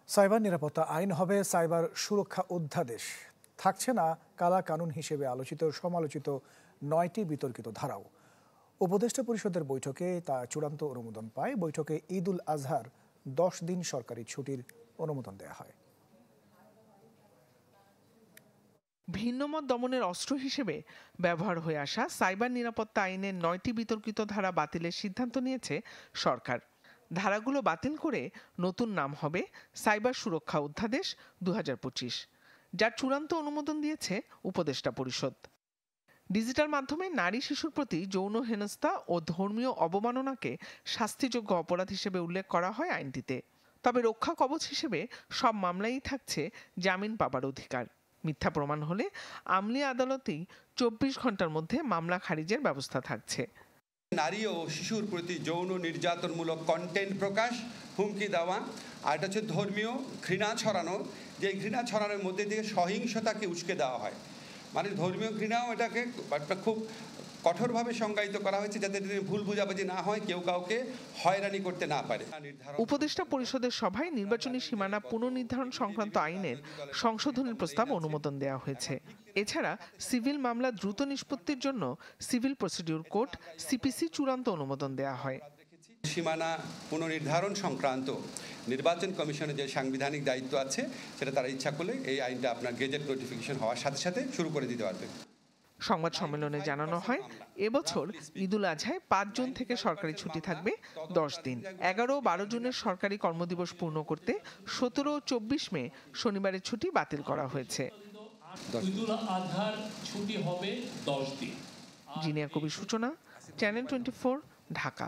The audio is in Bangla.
সাইবার নিরাপত্তা আইন হবে সাইবার সুরক্ষা অধ্যাদেশ। থাকছে না কালা কানুন হিসেবে আলোচিত সমালোচিত 9টি বিতর্কিত ধারাও। উপদেষ্টা পরিষদের বৈঠকে তা চূড়ান্ত অনুমোদন পায়। বৈঠকে ঈদ উল আজহার 10 দিন সরকারি ছুটির অনুমোদন দেওয়া হয়। ভিন্নমত দমনের অস্ত্র হিসেবে ব্যবহার হয়ে আসা সাইবার নিরাপত্তা আইনের 9টি বিতর্কিত ধারা বাতিলের সিদ্ধান্ত নিয়েছে সরকার। ধারাগুলো বাতিল করে নতুন নাম হবে সাইবার সুরক্ষা অধ্যাদেশ 2025, যার চূড়ান্ত অনুমোদন দিয়েছে উপদেষ্টা পরিষদ। ডিজিটাল মাধ্যমে নারী শিশুর প্রতি যৌন হেনস্থা ও ধর্মীয় অবমাননাকে শাস্তিযোগ্য অপরাধ হিসেবে উল্লেখ করা হয় আইনটিতে। তবে রক্ষা কবচ হিসেবে সব মামলাই থাকছে জামিন পাবার অধিকার। মিথ্যা প্রমাণ হলে আমলি আদালতেই 24 ঘন্টার মধ্যে মামলা খারিজের ব্যবস্থা থাকছে। নারী ও শিশুর প্রতি যৌন নির্যাতনমূলক কন্টেন্ট প্রকাশ, হুমকি দেওয়া, আর এটা হচ্ছে ধর্মীয় ঘৃণা ছড়ানো, যে ঘৃণা ছড়ানোর মধ্যে দিয়ে সহিংসতাকে উস্কে দেওয়া হয়। মানে ধর্মীয় ঘৃণাও এটাকে খুব কঠোরভাবে সংজ্ঞায়িত করা হয়েছে, যাতে ভুল বুঝাবুঝি না হয়, কেউ কাউকে হয়রানি করতে না পারে। উপদেষ্টা পরিষদের সভায় নির্বাচনী সীমানা পুনর্নির্ধারণ সংক্রান্ত আইনের সংশোধনের প্রস্তাব অনুমোদন দেওয়া হয়েছে। এছাড়া সিভিল মামলা দ্রুত নিষ্পত্তির জন্য সিভিল প্রসিডিউর কোড সিপিসি চূড়ান্ত অনুমোদন দেওয়া হয়। সীমানা পুনর্নির্ধারণ সংক্রান্ত নির্বাচন কমিশনের যে সাংবিধানিক দায়িত্ব আছে, সেটা তারা ইচ্ছা করলে এই আইনটা আপনার গেজেট নোটিফিকেশন হওয়ার সাথে সাথে শুরু করে দিতে পারবে। সংবাদ সম্মেলনে জানানো হয়, এবছর ঈদ উল আজহায় 5 জুন থেকে সরকারি ছুটি থাকবে 10 দিন। 11 ও 12 জুনের সরকারি কর্মদিবস পূর্ণ করতে 17 ও 24 মে শনিবারের ছুটি বাতিল করা হয়েছে। ঈদ উল আজহার ছুটি হবে 10 দিন। জিনিয়া কবির সূচনা, চ্যানেল 24, ঢাকা।